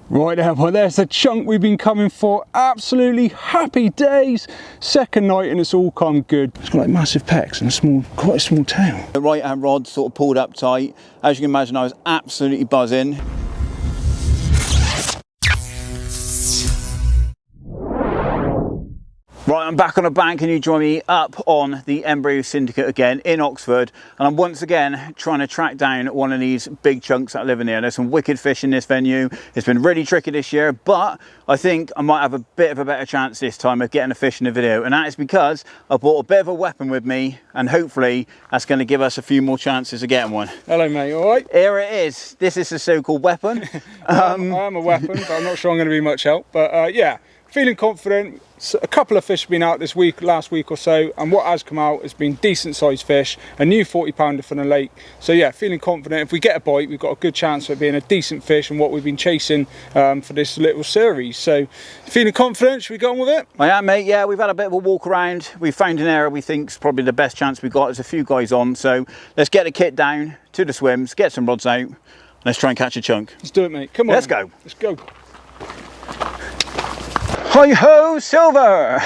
Right there, well there's the chunk we've been coming for. Absolutely happy days. Second night and it's all come good. It's got like massive pecs and quite a small tail. The right hand rod sort of pulled up tight. As you can imagine, I was absolutely buzzing. Right, I'm back on a bank and you join me up on the embryo Syndicate again in Oxford, and I'm once again trying to track down one of these big chunks that live in here. There's some wicked fish in this venue. It's been really tricky this year, but I think I might have a bit of a better chance this time of getting a fish in the video, and that is because I brought a bit of a weapon with me, and hopefully that's going to give us a few more chances of getting one. Hello mate, all right? Here it is. This is the so-called weapon. I am a weapon, but I'm not sure I'm going to be much help, but yeah, feeling confident. So a couple of fish have been out this week, last week or so, and what has come out has been decent sized fish, a new 40-pounder from the lake. So yeah, feeling confident. If we get a bite, we've got a good chance of it being a decent fish and what we've been chasing for this little series. So feeling confident, should we go on with it? I am, mate. Yeah, we've had a bit of a walk around. We found an area we think is probably the best chance we got. There's a few guys on, so let's get the kit down to the swims, get some rods out, and let's try and catch a chunk. Let's do it, mate. Come on. Let's go. Let's go. Hi ho, silver!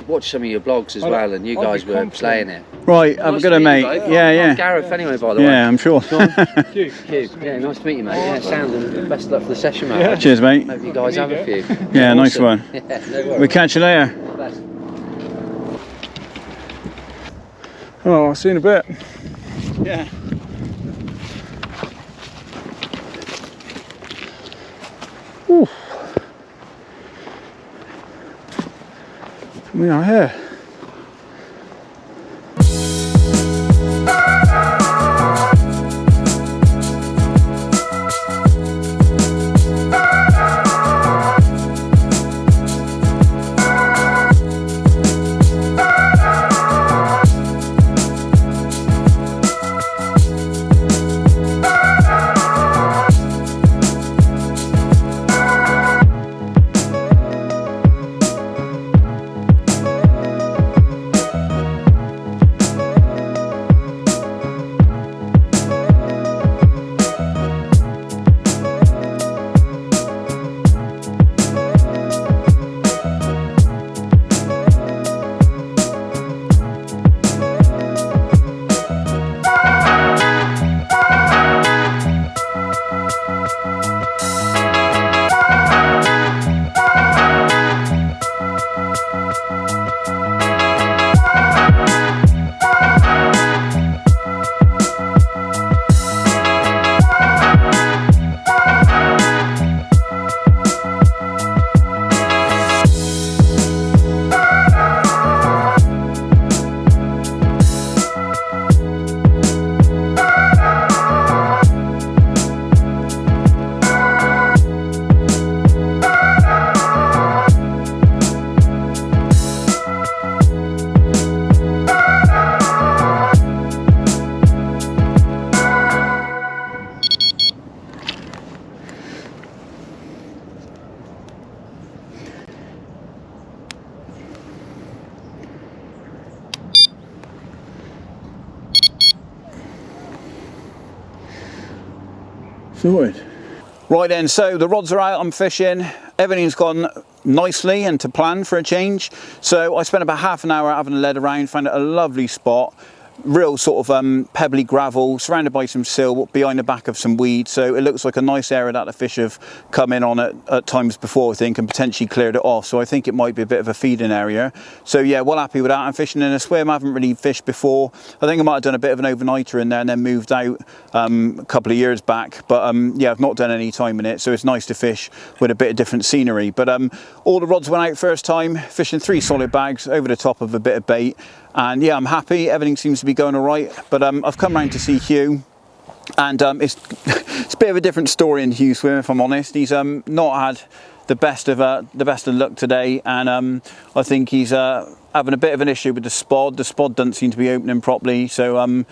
Watch some of your blogs as well, and you guys were playing it. Right, I'm good, mate. Yeah. I'm Gareth anyway, by the way. Yeah, I'm sure. Hugh. Yeah, nice to meet you, mate. Yeah, sound, and best of luck for the session, mate. Yeah. Cheers, mate. Hope you guys have a few. Yeah, Awesome. nice one. Yeah, no worries. We'll catch you later. Oh, I'll see you in a bit. Yeah. Ooh. We are here. Sorted. Right then, so the rods are out, I'm fishing. Everything's gone nicely and to plan for a change. So I spent about half an hour having a lead around, found a lovely spot. Real sort of pebbly gravel, surrounded by some sill, behind the back of some weed. So it looks like a nice area that the fish have come in on at times before, I think, and potentially cleared it off. So I think it might be a bit of a feeding area. So yeah, well happy with that. I'm fishing in a swim. I haven't really fished before. I think I might have done a bit of an overnighter in there and then moved out a couple of years back. But yeah, I've not done any time in it. So it's nice to fish with a bit of different scenery. But all the rods went out first time, fishing 3 solid bags over the top of a bit of bait. And yeah, I'm happy, everything seems to be going all right, but I've come round to see Hugh, and it's a bit of a different story in Hugh's swim, if I'm honest. He's not had the best of luck today, and I think he's having a bit of an issue with the spod. The spod doesn't seem to be opening properly, so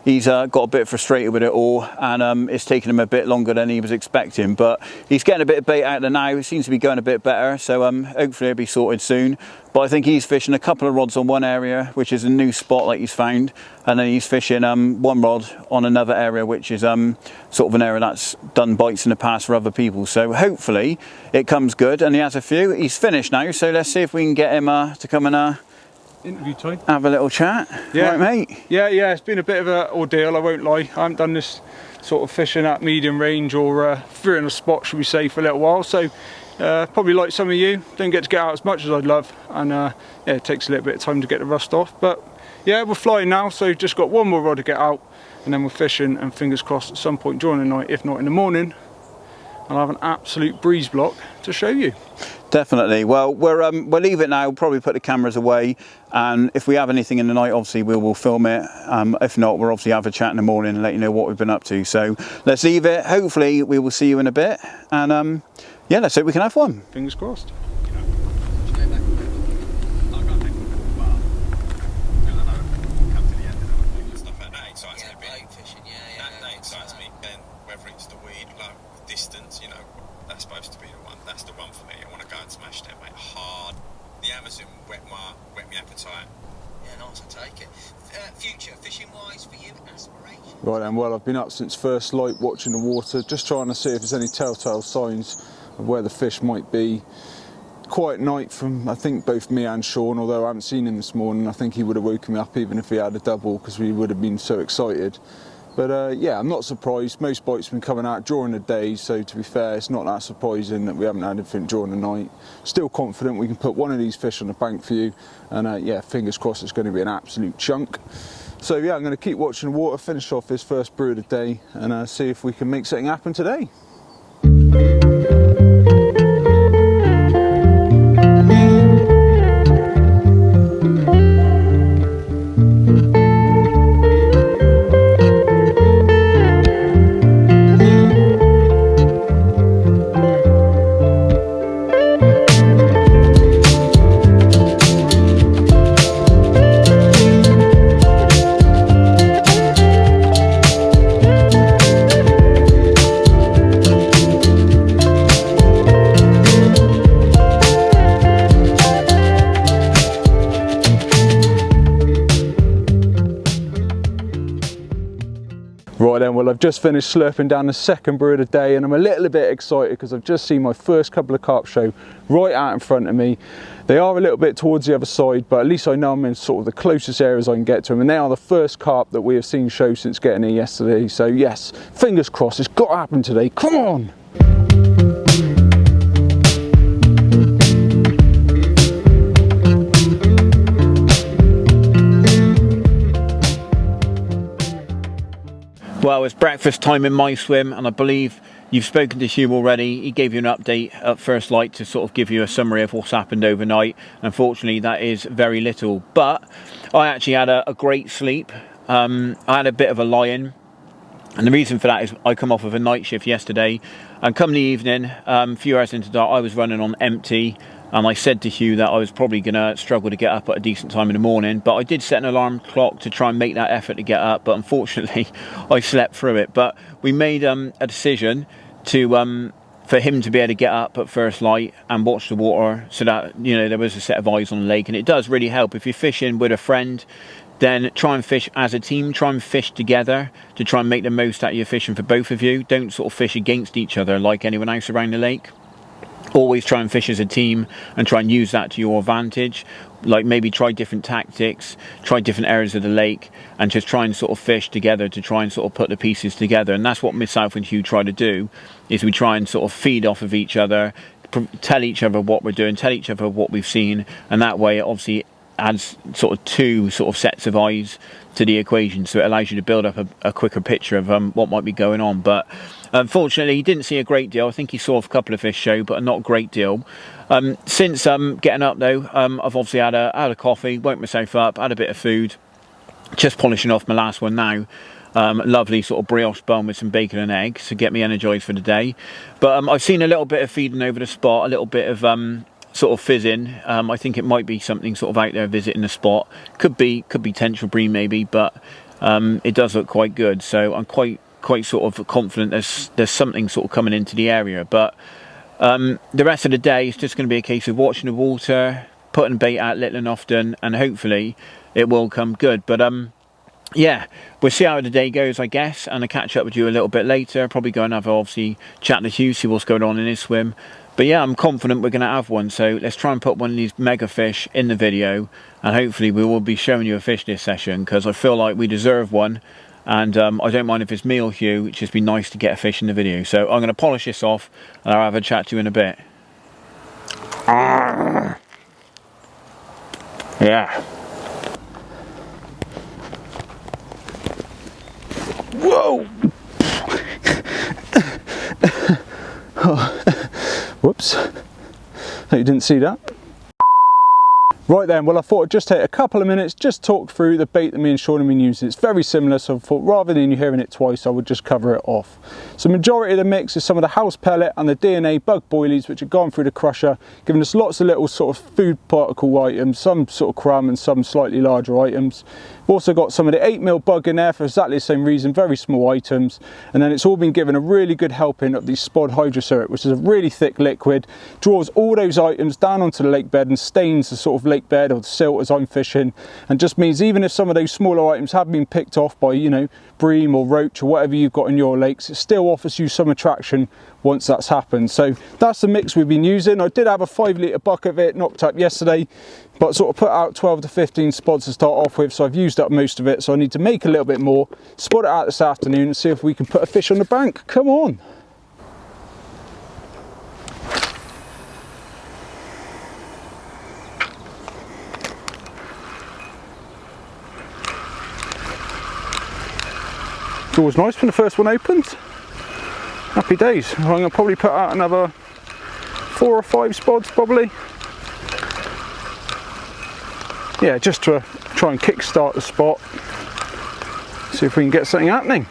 he's got a bit frustrated with it all, and it's taken him a bit longer than he was expecting, but he's getting a bit of bait out there now. It seems to be going a bit better, so hopefully it'll be sorted soon. But I think he's fishing a couple of rods on one area, which is a new spot like he's found, and then he's fishing one rod on another area, which is sort of an area that's done bites in the past for other people. So hopefully it comes good, and he has a few. He's finished now, so let's see if we can get him to come and Interview time. have a little chat. Yeah. Right, mate? Yeah, it's been a bit of an ordeal, I won't lie. I haven't done this sort of fishing at medium range or through in a spot, should we say, for a little while. So probably like some of you, don't get to get out as much as I'd love, and yeah, it takes a little bit of time to get the rust off. But yeah, we're flying now, so just got one more rod to get out, and then we're fishing, and fingers crossed at some point during the night, if not in the morning, I'll have an absolute breeze block to show you. Definitely. Well, we'll leave it now. We'll probably put the cameras away, and if we have anything in the night, obviously we will film it. If not, we'll obviously have a chat in the morning and let you know what we've been up to. So let's leave it. Hopefully we will see you in a bit, and yeah, let's hope we can have one. Fingers crossed. Distance, you know, that's supposed to be the one. That's the one for me. I want to go and smash them, mate. Hard. The Amazon whet my appetite. Yeah, nice, I take it. Future, fishing-wise for you, aspiration? Right then, well, I've been up since first light watching the water, just trying to see if there's any telltale signs of where the fish might be. Quiet night from, I think, both me and Shaun, although I haven't seen him this morning. I think he would have woken me up even if he had a double, because we would have been so excited. But yeah, I'm not surprised. Most bites have been coming out during the day, so to be fair, it's not that surprising that we haven't had anything during the night. Still confident we can put one of these fish on the bank for you, and yeah, fingers crossed it's going to be an absolute chunk. So yeah, I'm going to keep watching the water, finish off this first brew of the day, and see if we can make something happen today. Right then, well, I've just finished slurping down the second brew of the day, and I'm a little bit excited because I've just seen my first couple of carp show right out in front of me. They are a little bit towards the other side, but at least I know I'm in sort of the closest areas I can get to them, and they are the first carp that we have seen show since getting here yesterday. So yes, fingers crossed, it's got to happen today. Come on! Well, it's breakfast time in my swim, and I believe you've spoken to Hugh already. He gave you an update at first light to sort of give you a summary of what's happened overnight. Unfortunately, that is very little, but I actually had a great sleep. I had a bit of a lie-in, and the reason for that is I come off of a night shift yesterday, and come the evening, a few hours into dark, I was running on empty. And I said to Hugh that I was probably going to struggle to get up at a decent time in the morning, but I did set an alarm clock to try and make that effort to get up, but unfortunately I slept through it. But we made a decision to for him to be able to get up at first light and watch the water, so that, you know, there was a set of eyes on the lake. And it does really help if you're fishing with a friend. Then try and fish as a team, try and fish together to try and make the most out of your fishing for both of you. Don't sort of fish against each other like anyone else around the lake. Always try and fish as a team and try and use that to your advantage. Like maybe try different tactics, try different areas of the lake, and just try and sort of fish together to try and sort of put the pieces together. And that's what myself and Hugh try to do, is we try and sort of feed off of each other, tell each other what we're doing, tell each other what we've seen, and that way it obviously adds sort of two sort of sets of eyes to the equation, so it allows you to build up a quicker picture of what might be going on. But unfortunately he didn't see a great deal. I think he saw a couple of fish show, but not a great deal. Since getting up though, I've obviously had a coffee, woke myself up, had a bit of food, just polishing off my last one now. Lovely sort of brioche bun with some bacon and eggs to get me energised for the day. But I've seen a little bit of feeding over the spot, a little bit of sort of fizzing. I think it might be something sort of out there visiting the spot. Could be tension bream maybe, but it does look quite good. So I'm quite sort of confident there's something sort of coming into the area. But the rest of the day is just going to be a case of watching the water, putting bait out little and often, and hopefully it will come good. But yeah, we'll see how the day goes, I guess, and I'll catch up with you a little bit later. Probably go and have, obviously, chat to Hugh, see what's going on in his swim. But yeah, I'm confident we're going to have one, so let's try and put one of these mega fish in the video, and hopefully we will be showing you a fish this session, because I feel like we deserve one, and I don't mind if it's me or Hugh. It'd just be nice to get a fish in the video. So I'm going to polish this off, and I'll have a chat to you in a bit. Yeah. Whoa! Whoops. You didn't see that. Right then, well, I thought I'd just take a couple of minutes, just talk through the bait that me and Shaun have been using. It's very similar, so I thought rather than you hearing it twice, I would just cover it off. So majority of the mix is some of the house pellet and the DNA bug boilies, which have gone through the crusher, giving us lots of little sort of food particle items, some sort of crumb and some slightly larger items. We've also got some of the 8mm bug in there for exactly the same reason, very small items. And then it's all been given a really good helping of the spod hydrosyrup, which is a really thick liquid, draws all those items down onto the lake bed and stains the sort of lake bed or the silt as I'm fishing, and just means even if some of those smaller items have been picked off by, you know, bream or roach or whatever you've got in your lakes, it still offers you some attraction once that's happened. So that's the mix we've been using. I did have a 5 litre bucket of it knocked up yesterday, but sort of put out 12 to 15 spods to start off with, so I've used up most of it, so I need to make a little bit more, spot it out this afternoon and see if we can put a fish on the bank. Come on. It's always nice when the first one opens. Happy days. I'm going to probably put out another 4 or 5 spods probably. Yeah, just to try and kick-start the spot. See if we can get something happening.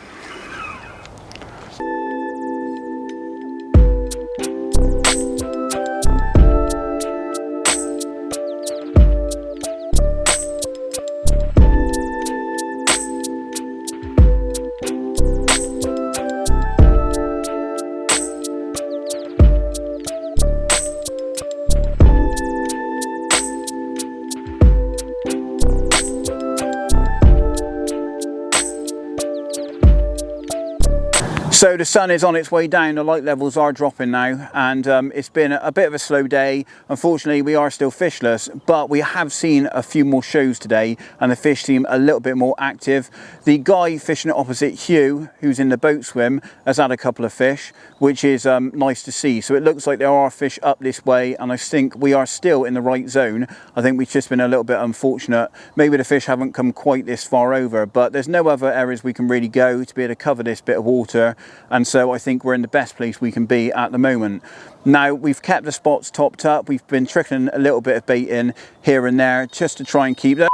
So the sun is on its way down, the light levels are dropping now, and it's been a bit of a slow day. Unfortunately, we are still fishless, but we have seen a few more shows today and the fish seem a little bit more active. The guy fishing opposite Hugh, who's in the boat swim, has had a couple of fish, which is nice to see. So it looks like there are fish up this way, and I think we are still in the right zone. I think we've just been a little bit unfortunate. Maybe the fish haven't come quite this far over, but there's no other areas we can really go to be able to cover this bit of water. And so I think we're in the best place we can be at the moment. Now, we've kept the spots topped up. We've been trickling a little bit of bait in here and there just to try and keep that.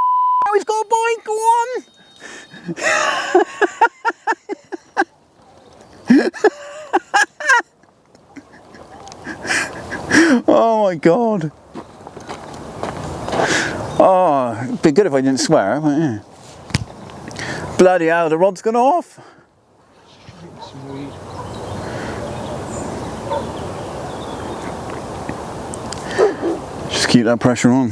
Oh, he's got a bite, go on! Oh my God. Oh, it'd be good if I didn't swear, but yeah. Bloody hell, the rod's gone off. Just keep that pressure on.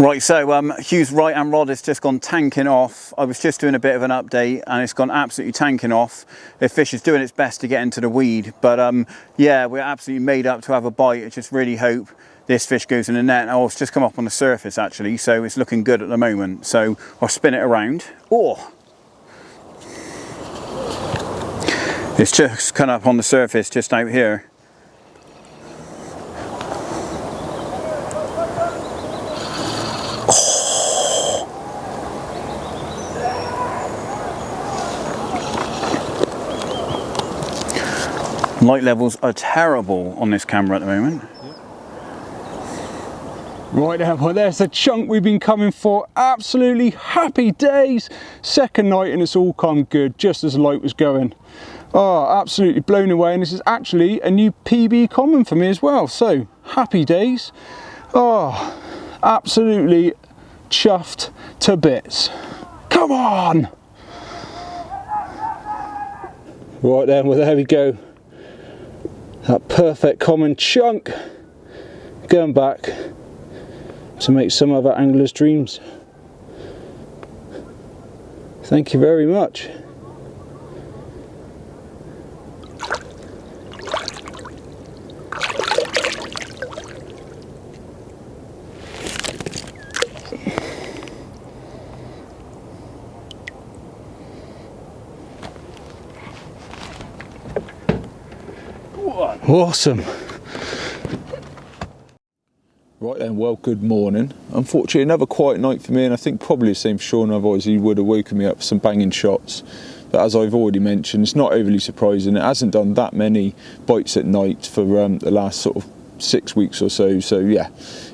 Right, so Hugh's right hand rod has just gone tanking off. I was just doing a bit of an update and it's gone absolutely tanking off. The fish is doing its best to get into the weed, but yeah, we're absolutely made up to have a bite. I just really hope this fish goes in the net. Oh, it's just come up on the surface actually, so it's looking good at the moment. So I'll spin it around. Oh! It's just come up on the surface just out here. Light levels are terrible on this camera at the moment. Right then, well there's the chunk we've been coming for. Absolutely happy days. Second night and it's all come good, just as the light was going. Oh, absolutely blown away, and this is actually a new PB common for me as well, so happy days. Oh, Absolutely chuffed to bits. Come on! Right then, well there we go. That perfect common chunk. Going back to make some other angler's dreams. Thank you very much. Awesome. Right then, well, good morning. Unfortunately, another quiet night for me, and I think probably the same for Shaun. Otherwise, he would have woken me up for some banging shots. But as I've already mentioned, it's not overly surprising. It hasn't done that many bites at night for the last sort of 6 weeks or so. So yeah,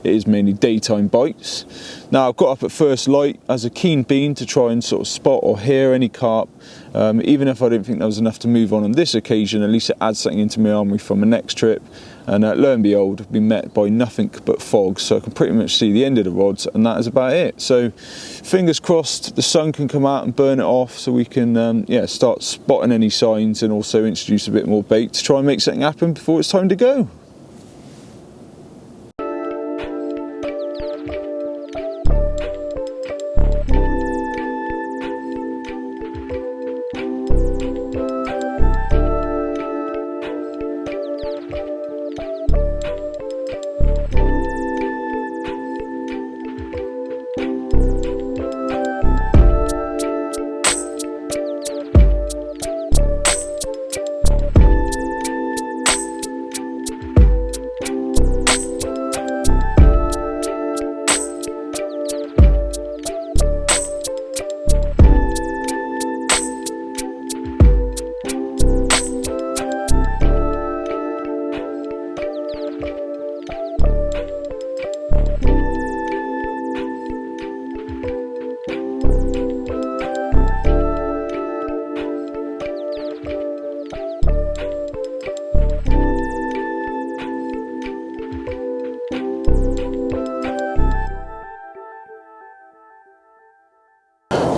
it is mainly daytime bites. Now I've got up at first light as a keen bean to try and sort of spot or hear any carp. Even if I didn't think there was enough to move on this occasion, at least it adds something into my armoury for my next trip. And lo and behold, I've been met by nothing but fog, so I can pretty much see the end of the rods, and that is about it. So fingers crossed the sun can come out and burn it off, so we can start spotting any signs and also introduce a bit more bait to try and make something happen before it's time to go.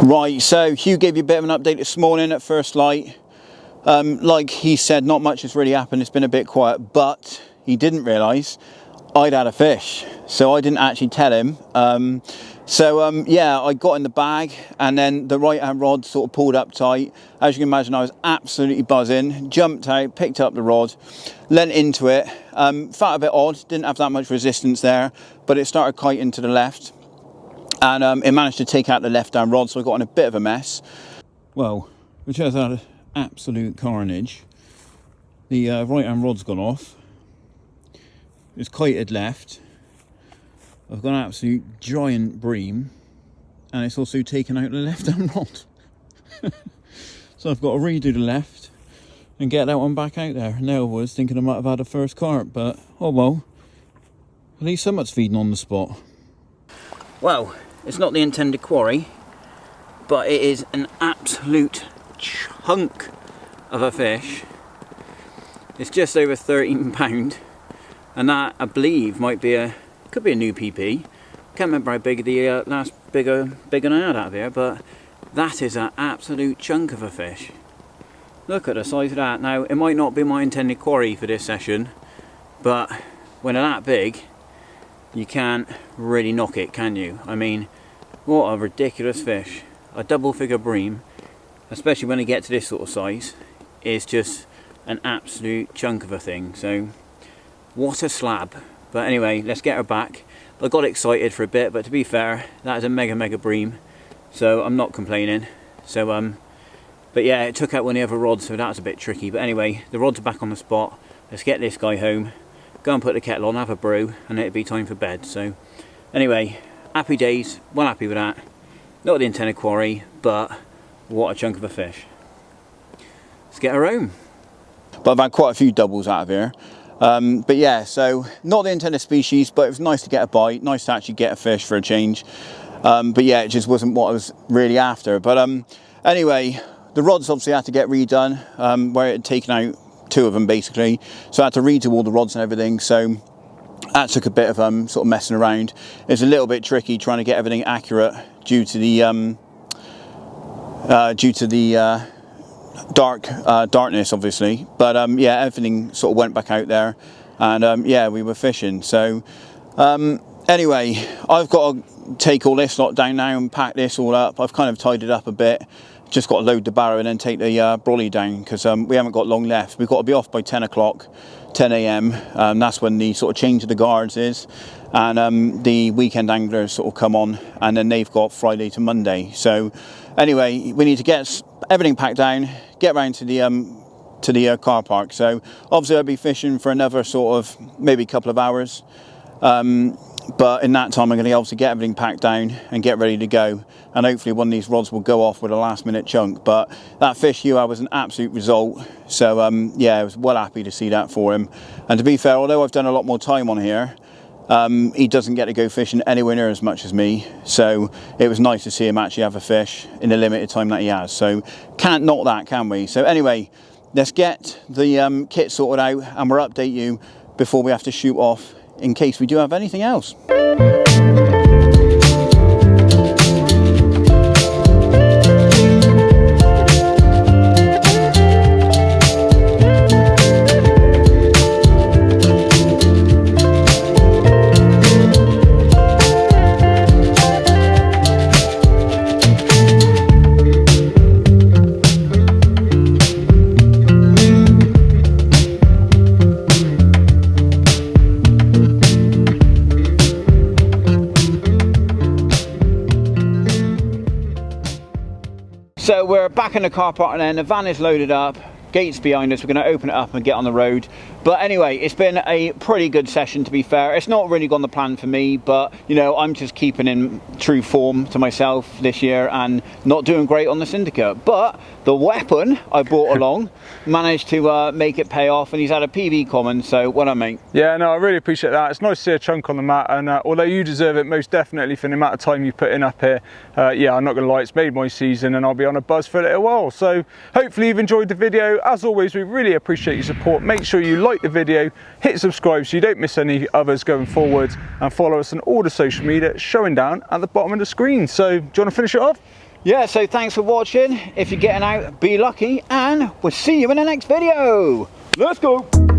Right, so Hugh gave you a bit of an update this morning at first light. Like he said, not much has really happened. It's been a bit quiet, but he didn't realise I'd had a fish, so I didn't actually tell him. Yeah, I got in the bag, and then the right hand rod sort of pulled up tight. As you can imagine, I was absolutely buzzing. Jumped out, picked up the rod, leant into it. Felt a bit odd, didn't have that much resistance there, but it started kiting to the left. And it managed to take out the left hand rod, so I got in a bit of a mess. Well, which has had absolute carnage. The right hand rod's gone off. It's kited left. I've got an absolute giant bream, and it's also taken out the left hand rod. So I've got to redo the left and get that one back out there. Now I was thinking I might have had a first carp, but oh well. At least someone's feeding on the spot. Well, it's not the intended quarry, but it is an absolute chunk of a fish. It's just over 13 pound, and that I believe could be a new PP. Can't remember how big the last big one I had out of here, but that is an absolute chunk of a fish. Look at the size of that. Now, it might not be my intended quarry for this session, but when they're that big, you can't really knock it, can you? I mean, what a ridiculous fish. A double figure bream, especially when they get to this sort of size, is just an absolute chunk of a thing. So what a slab. But anyway, let's get her back. I got excited for a bit, but to be fair, that is a mega bream, so I'm not complaining. So but yeah, it took out one of the other rods, so that was a bit tricky. But anyway, the rods are back on the spot. Let's get this guy home, go and put the kettle on, have a brew, and it'll be time for bed. So anyway, happy days, well happy with that. Not the intended quarry, but what a chunk of a fish. Let's get her home. But I've had quite a few doubles out of here. But yeah, so not the intended species, but it was nice to get a bite, nice to actually get a fish for a change. But yeah, it just wasn't what I was really after. But anyway, the rods obviously had to get redone, where it had taken out two of them basically. So I had to redo all the rods and everything. So that took a bit of sort of messing around. It's a little bit tricky trying to get everything accurate due to the darkness, obviously. But yeah, everything sort of went back out there, and yeah, we were fishing. So anyway, I've got to take all this lot down now and pack this all up. I've kind of tied it up a bit. Just got to load the barrow and then take the brolly down, because we haven't got long left. We've got to be off by 10 o'clock, 10 a.m. That's when the sort of change of the guards is, and the weekend anglers sort of come on, and then they've got Friday to Monday. So anyway, we need to get everything packed down, get round to the car park. So obviously I'll be fishing for another sort of maybe a couple of hours. But in that time, I'm going to obviously get everything packed down and get ready to go. And hopefully one of these rods will go off with a last minute chunk. But that fish Hugh had was an absolute result. So yeah, I was well happy to see that for him. And to be fair, although I've done a lot more time on here, he doesn't get to go fishing anywhere near as much as me. So it was nice to see him actually have a fish in the limited time that he has. So can't knock that, can we? So anyway, let's get the kit sorted out, and we'll update you before we have to shoot off, in case we do have anything else. So we're back in the car park, and then the van is loaded up, gates behind us. We're going to open it up and get on the road. But anyway, it's been a pretty good session, to be fair. It's not really gone the plan for me, but you know, I'm just keeping in true form to myself this year and not doing great on the Syndicate. But the weapon I brought along managed to make it pay off, and he's had a PB common, so well done, mate. Yeah, no, I really appreciate that. It's nice to see a chunk on the mat, and although you deserve it most definitely for the amount of time you've put in up here, yeah, I'm not going to lie, it's made my season, and I'll be on a buzz for a little while. So hopefully you've enjoyed the video. As always, we really appreciate your support. Make sure you like the video, hit subscribe so you don't miss any others going forward, and follow us on all the social media showing down at the bottom of the screen. So do you want to finish it off? Yeah, so thanks for watching. If you're getting out, be lucky, and we'll see you in the next video. Let's go.